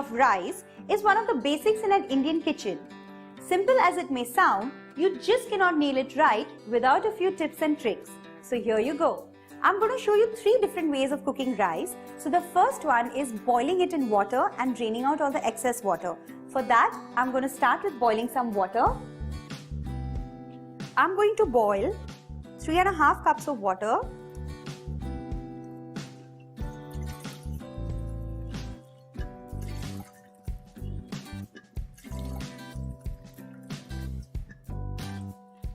of rice is one of the basics in an Indian kitchen. Simple as it may sound, you just cannot nail it right without a few tips and tricks. So here you go. I'm going to show you 3 different ways of cooking rice. So the first one is boiling it in water and draining out all the excess water. For that, I'm going to start with boiling some water. I'm going to boil 3.5 cups of water.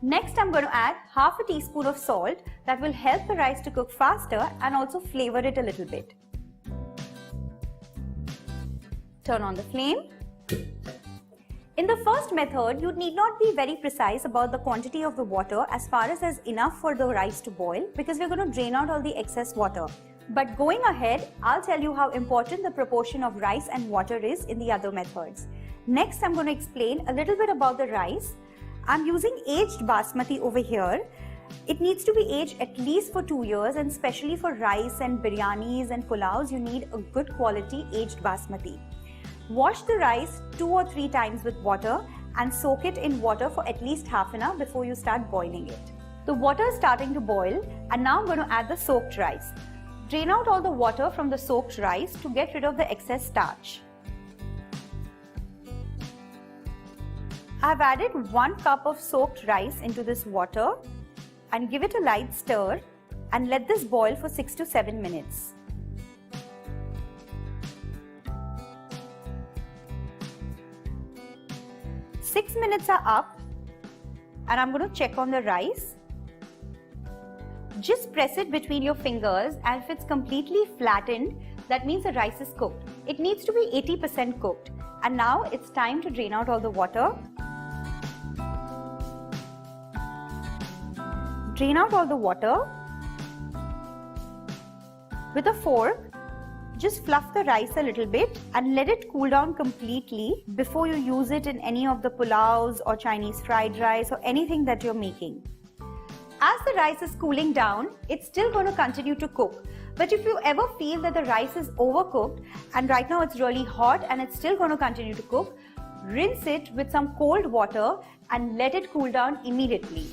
Next, I'm going to add half a teaspoon of salt that will help the rice to cook faster and also flavor it a little bit. Turn on the flame. In the first method, you need not be very precise about the quantity of the water as far as there's enough for the rice to boil, because we're going to drain out all the excess water. But going ahead, I'll tell you how important the proportion of rice and water is in the other methods. Next, I'm going to explain a little bit about the rice. I'm using aged basmati over here. It needs to be aged at least for 2 years, and especially for rice and biryanis and pulaus, you need a good quality aged basmati. Wash the rice 2 or 3 times with water and soak it in water for at least half an hour before you start boiling it. The water is starting to boil, and now I'm going to add the soaked rice. Drain out all the water from the soaked rice to get rid of the excess starch. I've added 1 cup of soaked rice into this water and give it a light stir and let this boil for 6 to 7 minutes. Six minutes are up and I'm going to check on the rice. Just press it between your fingers, and if it's completely flattened, that means the rice is cooked. It needs to be 80% cooked. And now it's time to drain out all the water. Drain out all the water. With a fork, just fluff the rice a little bit and let it cool down completely before you use it in any of the pulaus or Chinese fried rice or anything that you're making. As the rice is cooling down, it's still going to continue to cook. But if you ever feel that the rice is overcooked and right now it's really hot and it's still going to continue to cook, rinse it with some cold water and let it cool down immediately.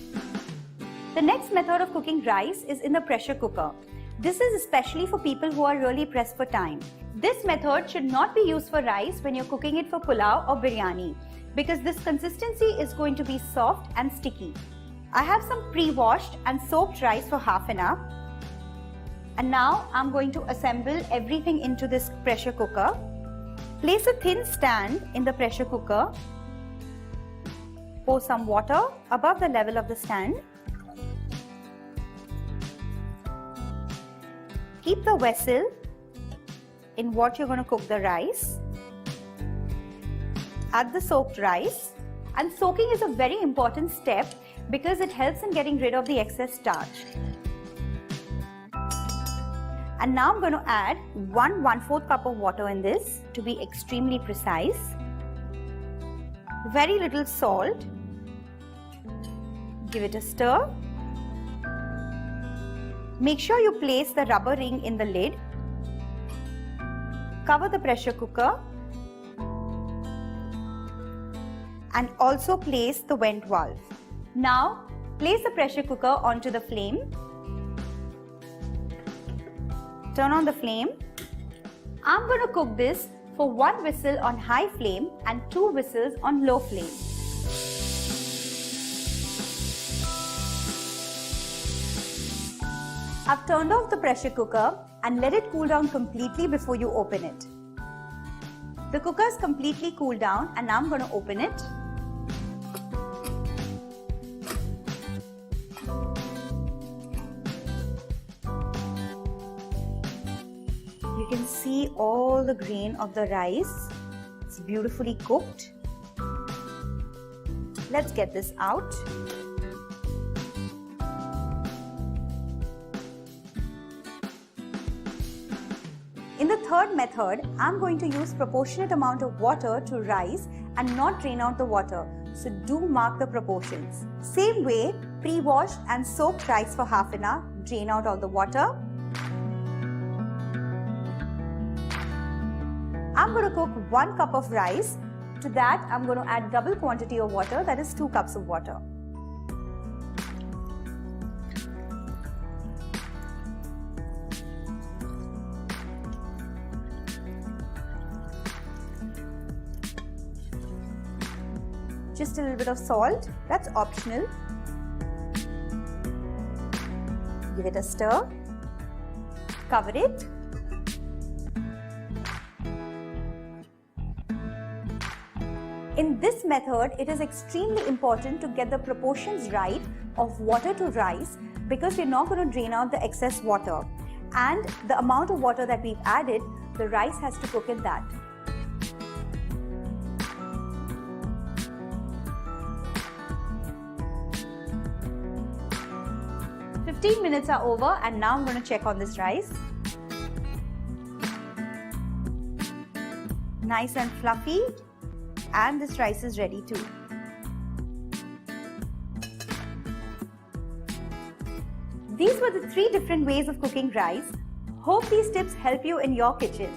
The next method of cooking rice is in the pressure cooker. This is especially for people who are really pressed for time. This method should not be used for rice when you're cooking it for pulao or biryani, because this consistency is going to be soft and sticky. I have some pre-washed and soaked rice for half an hour. And now I'm going to assemble everything into this pressure cooker. Place a thin stand in the pressure cooker. Pour some water above the level of the stand. Keep the vessel in what you're going to cook the rice. Add the soaked rice. And soaking is a very important step because it helps in getting rid of the excess starch. And now I'm going to add 1/4 cup of water in this to be extremely precise. Very little salt. Give it a stir. Make sure you place the rubber ring in the lid. Cover the pressure cooker. And also place the vent valve. Now, place the pressure cooker onto the flame. Turn on the flame. I'm going to cook this for 1 whistle on high flame and 2 whistles on low flame. I've turned off the pressure cooker and let it cool down completely before you open it. The cooker is completely cooled down and now I'm going to open it. You can see all the grain of the rice. It's beautifully cooked. Let's get this out. In the third method, I'm going to use proportionate amount of water to rice and not drain out the water. So do mark the proportions. Same way, pre-washed and soaked rice for half an hour, drain out all the water. I'm going to cook 1 cup of rice. To that, I'm going to add double quantity of water, that is 2 cups of water. Just a little bit of salt, that's optional. Give it a stir. Cover it. In this method, it is extremely important to get the proportions right of water to rice because we're not going to drain out the excess water. And the amount of water that we've added, the rice has to cook in that. "15 minutes are over and now I'm going to check on this rice. Nice and fluffy, and this rice is ready too. These were the 3 different ways of cooking rice. Hope these tips help you in your kitchen.